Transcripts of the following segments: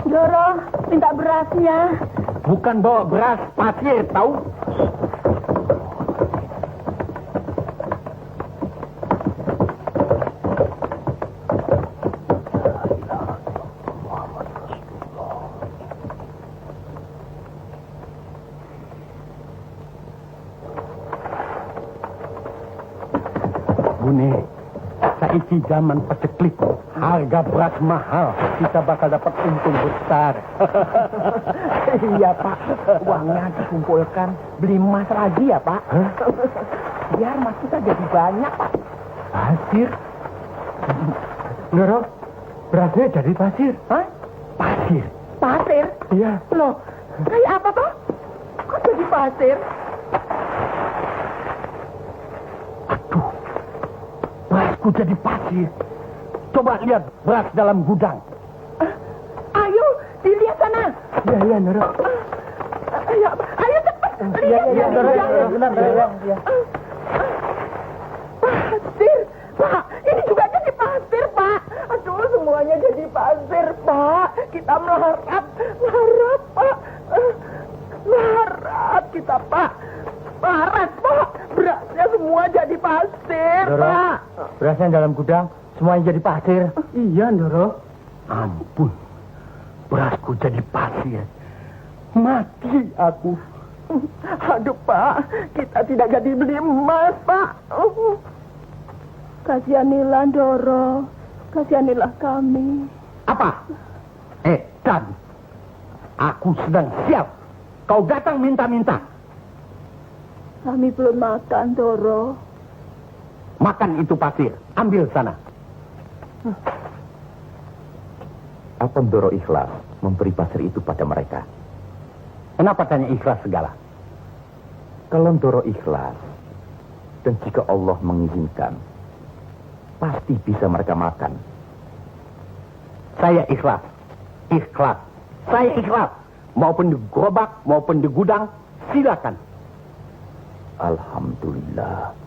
Doro, minta berasnya. Bukan bawa beras, pasir, tahu? Bune, saiki zaman paceklik, harga beras mahal, kita bakal dapat untung besar. Iya, Pak. Uangnya dikumpulkan, beli emas lagi ya, Pak. Biar emas kita jadi banyak, Pak. Pasir? Nero, berasnya jadi pasir. Hah? Pasir? Pasir? Iya. Loh, kayak apa, Pak? Kok jadi pasir? Aduh, berasku jadi pasir. Coba lihat beras dalam gudang. Ayo, dilihat sana. Iya, Nero. Ayo cepat. Lihat, Nero. Iya. Pasir, Pak. Ini juga jadi pasir, Pak. Aduh, semuanya jadi pasir, Pak. Kita melarat, Pak. Melarat kita, Pak. Melarat, Pak. Berasnya semua jadi pasir, Nero, Pak. berasnya dalam gudang, semuanya jadi pasir. Iya, Nero. Ampun, berasku jadi pasir. Mati aku. Aduh, Pak. Kita tidak jadi beli emas, Pak. Kasihanilah, Doro. Kasihanilah kami. Apa? Dan aku sedang siap. Kau datang minta-minta. Kami belum makan, Doro. Makan itu pasir. Ambil sana. Apa Doro ikhlas memberi pasir itu pada mereka? Kenapa tanya ikhlas segala? Kalau Doro ikhlas, dan jika Allah mengizinkan, pasti bisa mereka makan. Saya ikhlas. Ikhlas. Saya ikhlas. Maupun di gerobak, maupun di gudang, silakan. Alhamdulillah.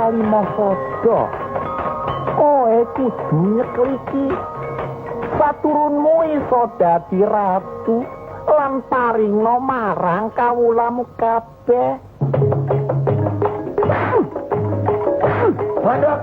kalima sada. Kudu nyekel iki. Saturunmu iso dadi ratu lan paringno marang kawulamu kabeh. Bandok.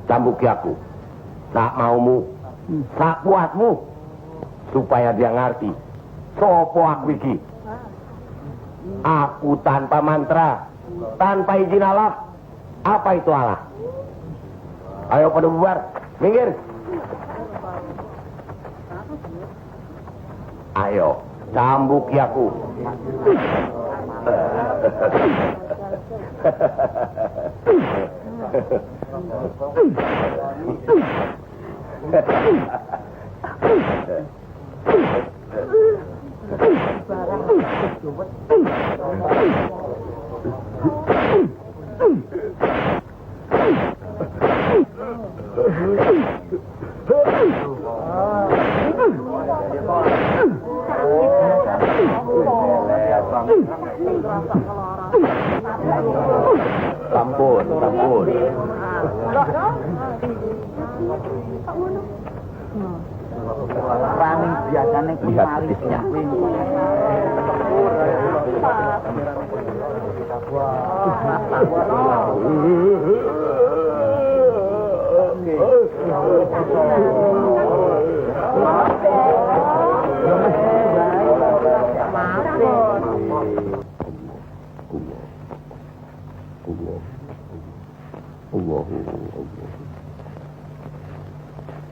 Cambuk aku, sak maumu, sak kuatmu, supaya dia ngerti. Sopo aku iki? Aku tanpa mantra, tanpa izin Allah. Apa itu Allah? Ayo pada bubar, minggir. Ayo, cambuk aku. Sampun. Raning biasane Lihat betisnya.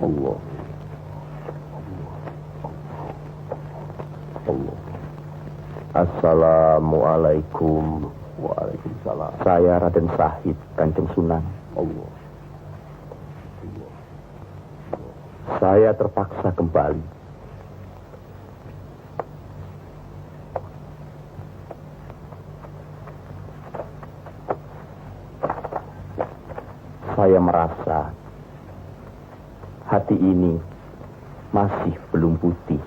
Allah. Assalamualaikum. Waalaikumsalam. Saya Raden Syahid, Kanjeng Sunan. Allah. Saya terpaksa kembali. Saya merasa hati ini masih belum putih.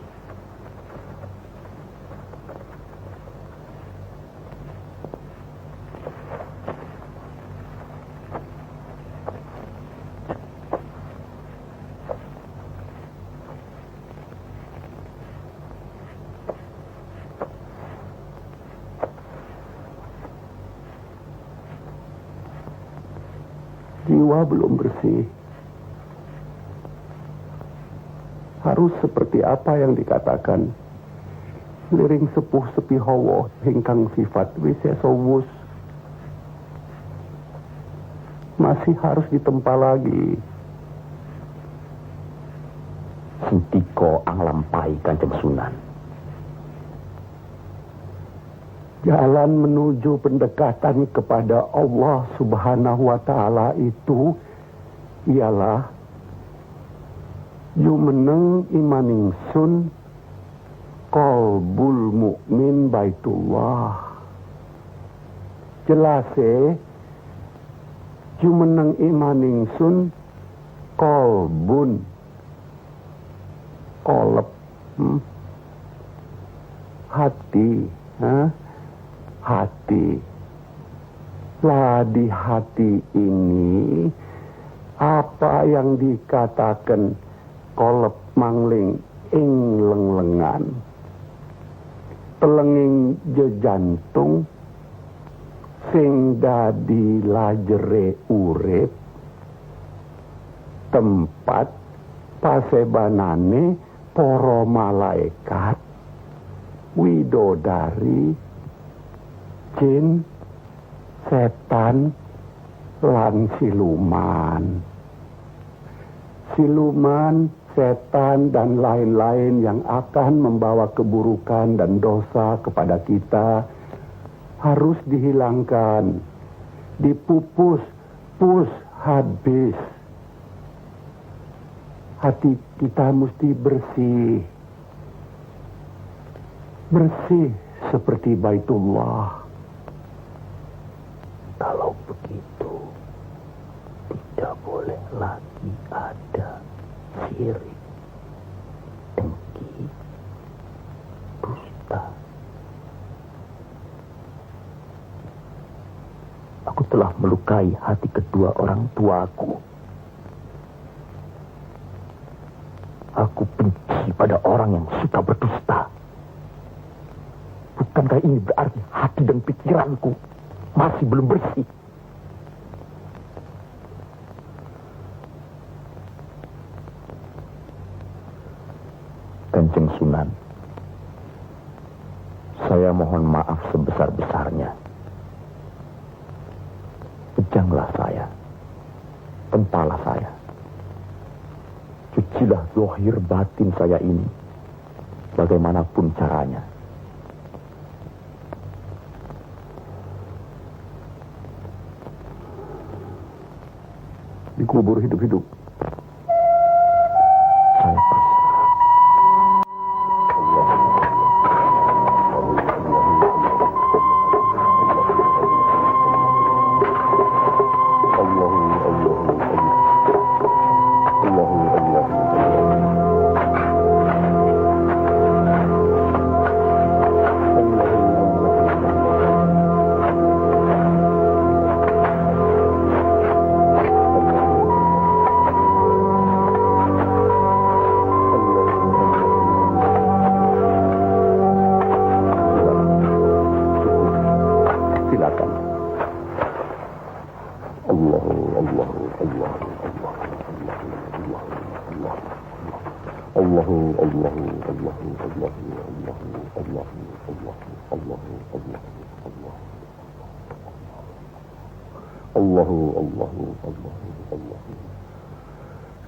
Jiwa belum bersih. Harus seperti apa yang dikatakan liring sepuh sepi hawa hingkang sifat wisesowus. Masih harus ditempa lagi. Sentiko anglampai Kanjeng Sunan. Jalan menuju pendekatan kepada Allah Subhanahu wa Ta'ala itu ialah jumeneng imaning sun qalbul mukmin baitullah. Jelase jumeneng imaning sun qalbun kolep hati, hati. Lah di hati ini apa yang dikatakan kolep mangling ing lenglengan, pelenging jejantung sing dadi lajere urip, tempat pasebanane para malaikat, widodari, jin, setan, lan siluman. Siluman, setan, dan lain-lain yang akan membawa keburukan dan dosa kepada kita harus dihilangkan, dipupus, habis. Hati kita mesti bersih. Bersih seperti Baitullah. syirik, dengki, dusta. Aku telah melukai hati kedua orang tuaku. Aku benci pada orang yang suka berdusta. Bukankah ini berarti hati dan pikiranku masih belum bersih? Kanjeng Sunan, saya mohon maaf sebesar-besarnya. Pejanglah saya, tempalah saya. Cucilah zahir batin saya ini, bagaimanapun caranya. Dikubur hidup-hidup. Saya pasrah.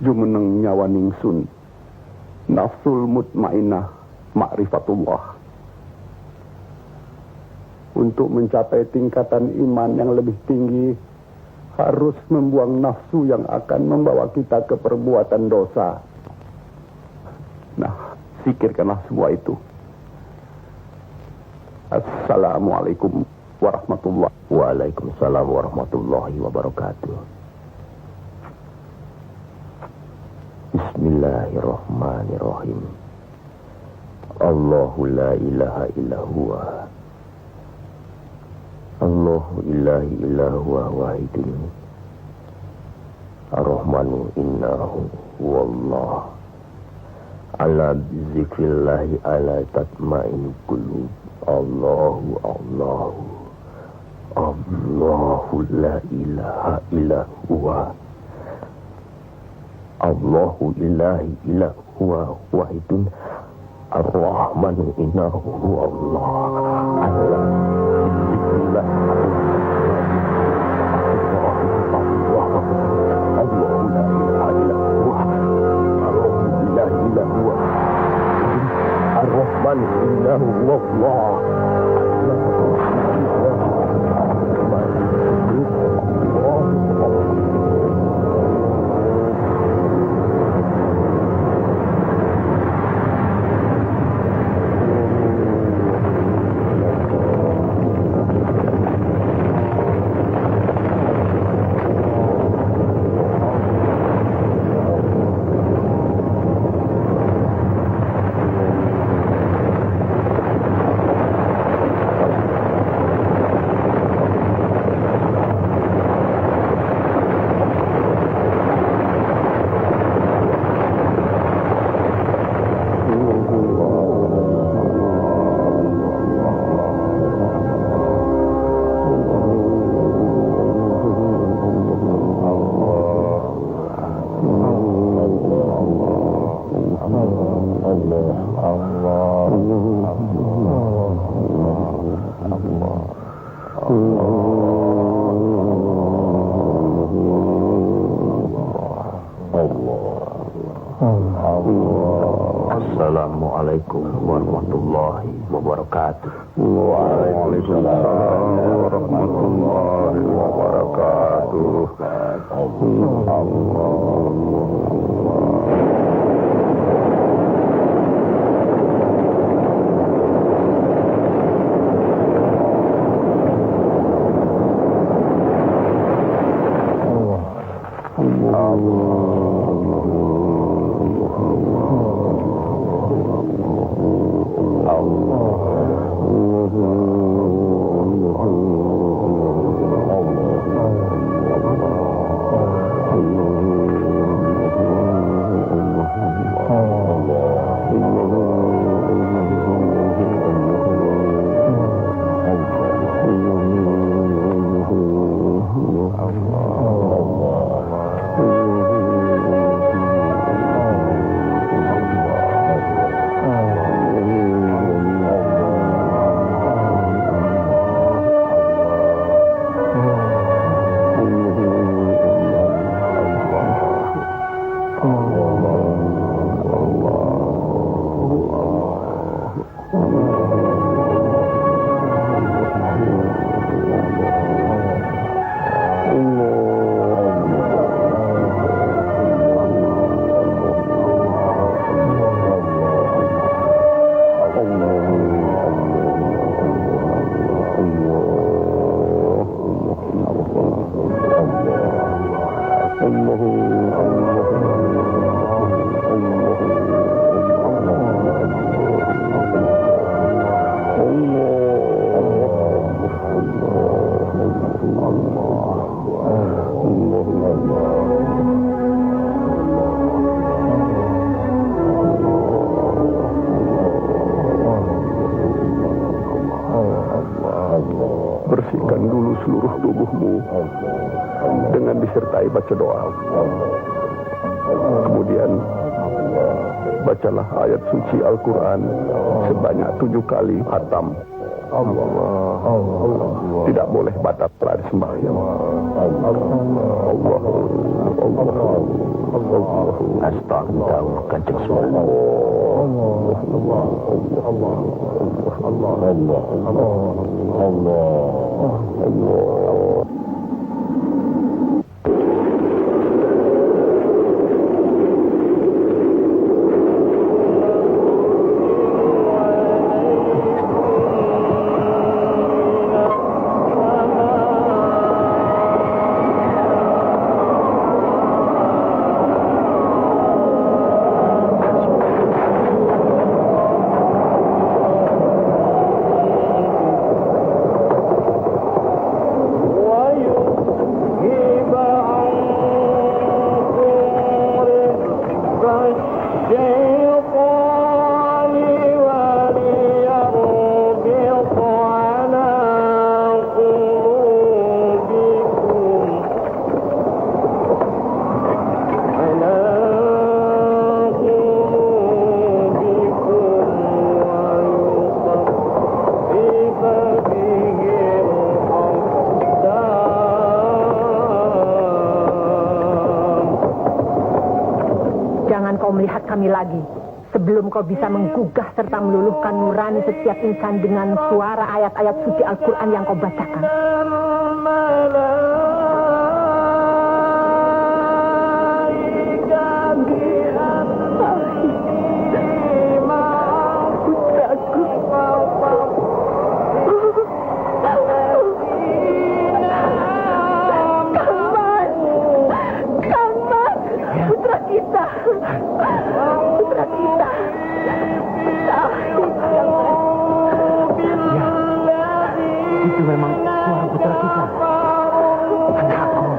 Jumeneng nyawa ningsun, nafsul mutmainah ma'rifatullah. Untuk mencapai tingkatan iman yang lebih tinggi, harus membuang nafsu yang akan membawa kita ke perbuatan dosa. Nah, pikirkanlah semua itu. Assalamualaikum warahmatullahi wabarakatuh. Waalaikumsalam warahmatullahi wabarakatuh. Bismillahirrahmanirrahim. Allahu la ilaha illa huwa. Allahu ilahi illa huwa wahidun. Ar-Rahmanu innahu huwallah. Ala bizikrillahi ala tatma'in qulub. Allahu Allahu. Allahu la ilaha illa huwa. Allahu ilahi illa huwa wahidun. Ar-Rahmanu innahu huwallah. Allah bismillah. Allahu la ilaha illa huwa. Allahu ilahi illa huwa. Ar-Rahmanu innahu huwallah. Assalamualaikum warahmatullahi wabarakatuh. Waalaikumsalam warahmatullahi wabarakatuh. Bersihkan dulu seluruh tubuhmu dengan disertai baca doa. Kemudian bacalah ayat suci Al-Quran sebanyak 7 kali khatam. Tidak boleh batal dari sembahyang. Astagfirullah, Kanjeng Sunan. Kau melihat kami lagi sebelum kau bisa menggugah serta meluluhkan nurani setiap insan dengan suara ayat-ayat suci Al-Quran yang kau bacakan. Itu memang suara putra kita. Anakku.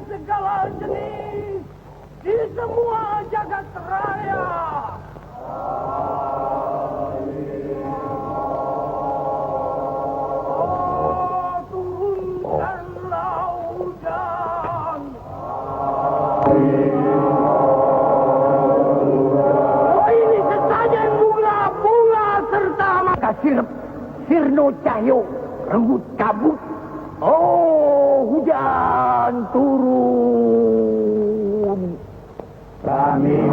segala jenis di semua jagat raya. Oh, turunkanlah hujan. Oh, ini sesajen bunga-bunga serta Kasirep, Sirno Cahyo, renggut kabut. Oh, hujan turun. Kami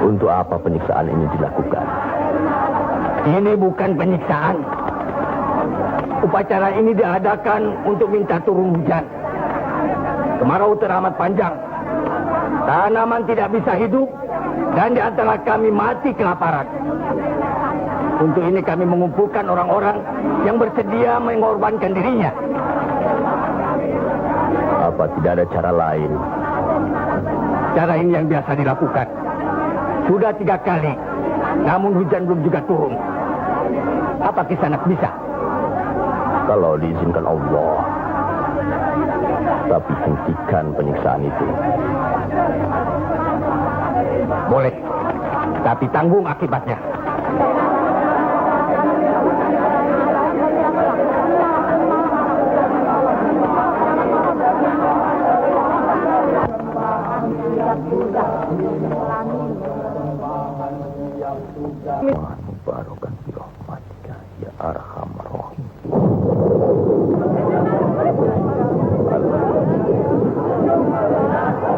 Untuk apa penyiksaan ini dilakukan? Ini bukan penyiksaan. Upacara ini diadakan untuk minta turun hujan. Kemarau teramat panjang. Tanaman tidak bisa hidup dan di antara kami mati kelaparan. Untuk ini kami mengumpulkan orang-orang yang bersedia mengorbankan dirinya. Apa tidak ada cara lain? Cara ini yang biasa dilakukan. Sudah 3 kali, namun hujan belum juga turun. Apa Kisanak bisa? Kalau diizinkan Allah, tapi hentikan penyiksaan itu. Boleh, tapi tanggung akibatnya. Mubarakkan bi rahmatika ya arhamar rahim.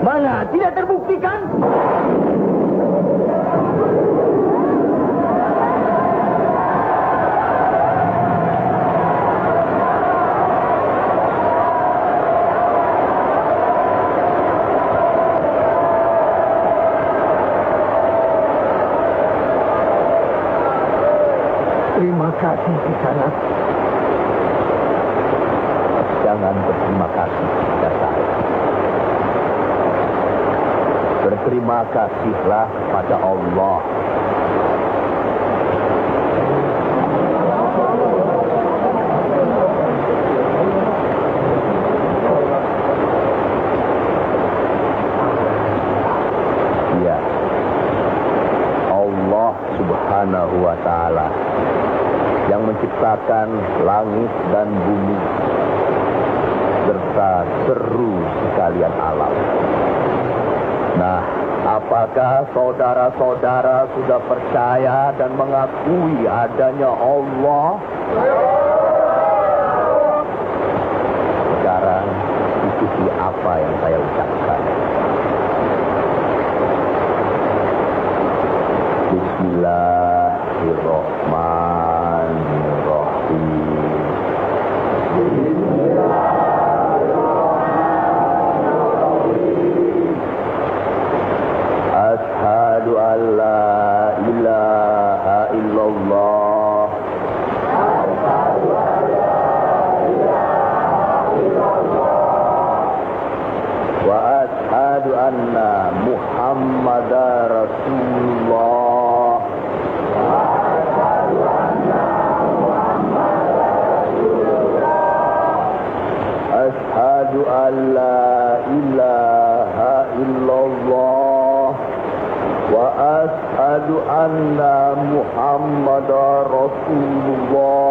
Mana? Tidak terbuktikan? Terima kasih, Kisanak. Jangan berterima kasih kepada saya. Berterima kasihlah pada Allah. Ya, Allah Subhanahu wa Ta'ala yang menciptakan langit dan bumi serta seru sekalian alam. Nah, apakah saudara-saudara sudah percaya dan mengakui adanya Allah? Sekarang ikuti apa yang saya ucapkan. Bismillahirrahmanirrahim. Ashhadu an la ilaha illallah. Wa ashhadu anna Muhammadar Rasulullah. Ashhadu an la ilaha illallah wa ashhadu anna Muhammadar Rasulullah.